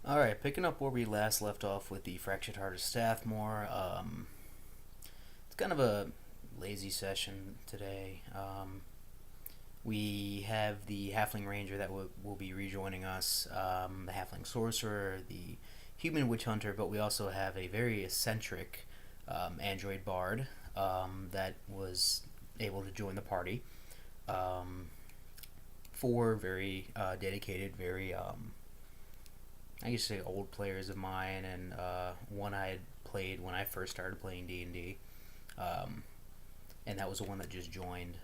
Alright, picking up where we last left off with the Fractured Heart of Stathmore. It's kind of a lazy session today. We have the Halfling Ranger that will be rejoining us, the Halfling Sorcerer, the Human Witch Hunter, but we also have a very eccentric android bard that was able to join the party. Four very dedicated, very I guess say old players of mine, and one I had played when I first started playing D&D, and that was the one that just joined.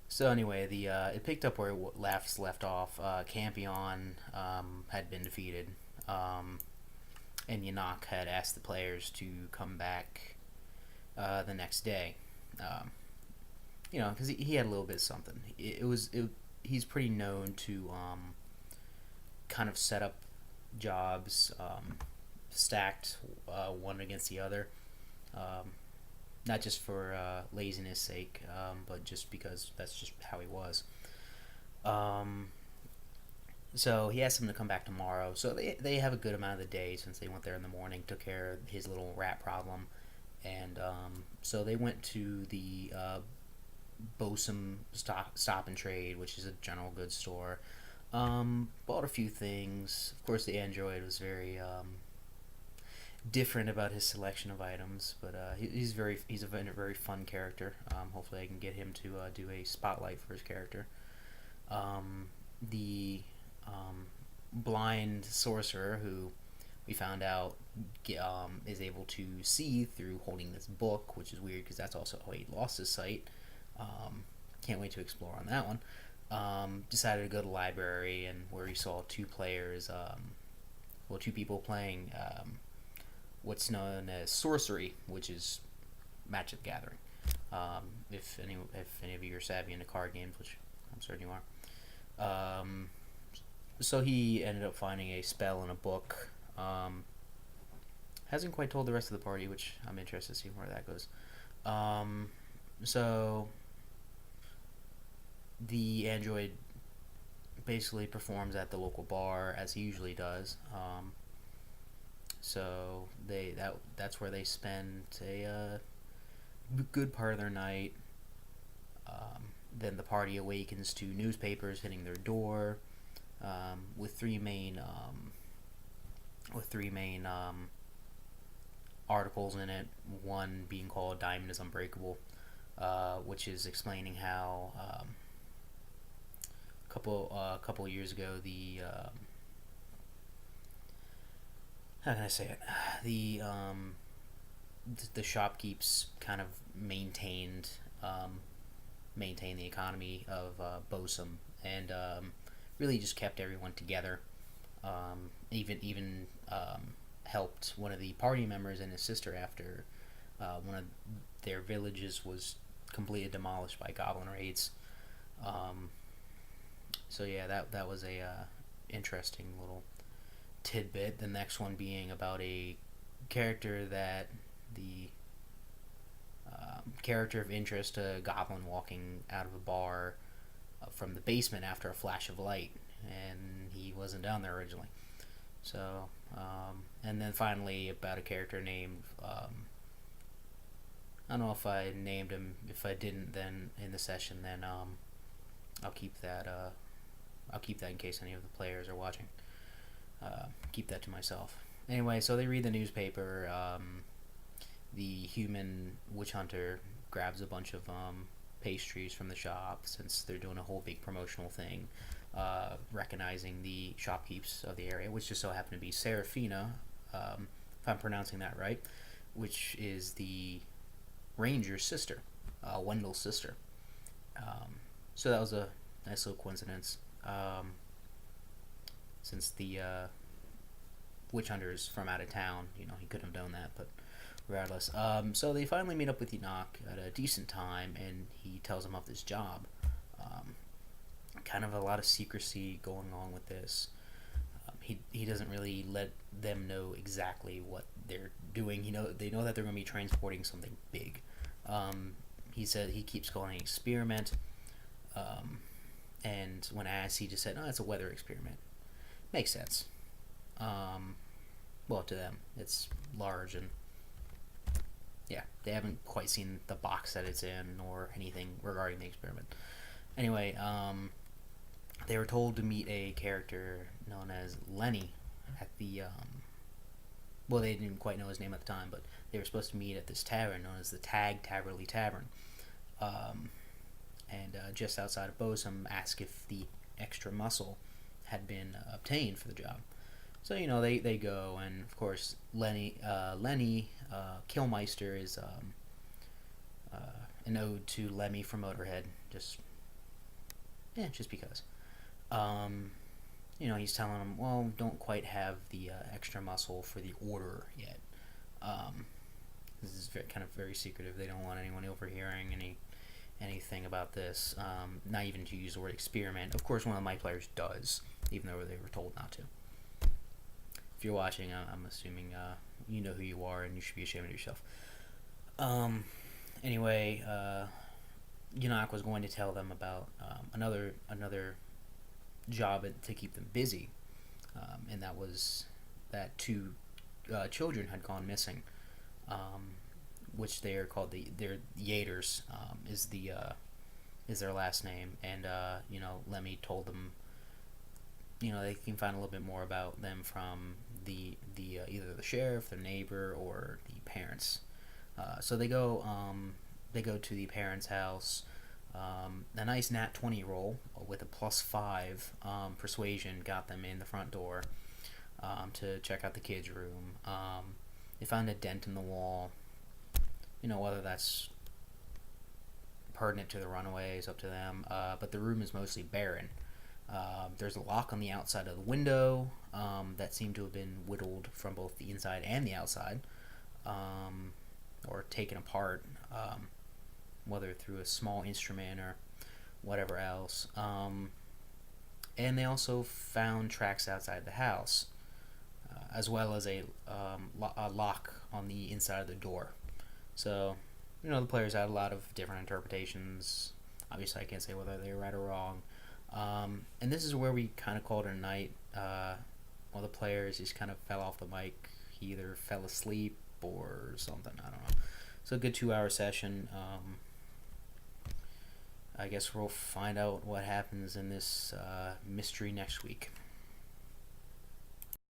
So anyway, the it picked up where left off. Campion had been defeated, and Yanok had asked the players to come back the next day. Because he had a little bit of something. He's pretty known to kind of set up jobs stacked one against the other, not just for laziness sake, but just because that's just how he was. So he asked them to come back tomorrow. So they have a good amount of the day since they went there in the morning, took care of his little rat problem, and so they went to the Bosom Stop and Trade, which is a general goods store. Bought a few things. Of course, the android was very different about his selection of items, but he's a very fun character. Hopefully, I can get him to do a spotlight for his character. The blind sorcerer, who we found out is able to see through holding this book, which is weird because that's also how he lost his sight. Can't wait to explore on that one. Decided to go to the library, and where he saw two players, two people playing what's known as sorcery, which is Magic the Gathering. If any of you are savvy into card games, which I'm certain you are. So he ended up finding a spell in a book. Hasn't quite told the rest of the party, which I'm interested to see where that goes. So the android basically performs at the local bar as he usually does. So that's where they spend a good part of their night. Then the party awakens to newspapers hitting their door, with three main articles in it. One being called "Diamond is Unbreakable," which is explaining how a couple of years ago how can I say it, the shopkeepers kind of maintained the economy of Bosom, and really just kept everyone together. Even helped one of the party members and his sister after one of their villages was completely demolished by goblin raids. So yeah, that was a interesting little tidbit. The next one being about a character that the character of interest, a goblin walking out of a bar from the basement after a flash of light, and he wasn't down there originally. So, and then finally about a character named, I don't know if I named him. If I didn't, then in the session, then I'll keep that. I'll keep that in case any of the players are watching. Keep that to myself. Anyway, so they read the newspaper. The human witch hunter grabs a bunch of pastries from the shop, since they're doing a whole big promotional thing, recognizing the shopkeepers of the area, which just so happen to be Serafina, if I'm pronouncing that right, which is the ranger's sister, Wendell's sister. So that was a nice little coincidence. Since the witch hunter is from out of town, he couldn't have done that, but regardless. So they finally meet up with Enoch at a decent time, and he tells him of this job. Kind of a lot of secrecy going on with this. He doesn't really let them know exactly what they're doing. They know that they're going to be transporting something big. He said he keeps calling it an experiment. And when asked, he just said, "No, it's a weather experiment." Makes sense. Well, to them, it's large, and yeah, they haven't quite seen the box that it's in or anything regarding the experiment. Anyway, they were told to meet a character known as Lenny at the well, they didn't quite know his name at the time, but they were supposed to meet at this tavern known as the Taverly Tavern. Um, and just outside of Bosom, ask if the extra muscle had been obtained for the job. So they go, and of course Lenny Killmeister is an ode to Lemmy from Motorhead. Just because. Um, he's telling them, well, don't quite have the extra muscle for the order yet. This is kind of very secretive. They don't want anyone overhearing anything about this. Not even to use the word experiment. Of course, one of my players does, even though they were told not to. If you're watching, I'm assuming you know who you are, and you should be ashamed of yourself. Anyway, Yannick was going to tell them about another job to keep them busy, and that was that two children had gone missing, which they are called they're Yaters, is their last name, and Lemmy told them they can find a little bit more about them from the either the sheriff, their neighbor, or the parents. So they go to the parents' house. A nice nat 20 roll with a +5 persuasion got them in the front door to check out the kids' room. They found a dent in the wall. Whether that's pertinent to the runaway is up to them. But the room is mostly barren. There's a lock on the outside of the window that seemed to have been whittled from both the inside and the outside, or taken apart, whether through a small instrument or whatever else. And they also found tracks outside the house, as well as a lock on the inside of the door. So, the players had a lot of different interpretations. Obviously, I can't say whether they were right or wrong. And this is where we kind of called it a night. One of the players just kind of fell off the mic. He either fell asleep or something. I don't know. So a good 2-hour session. I guess we'll find out what happens in this mystery next week.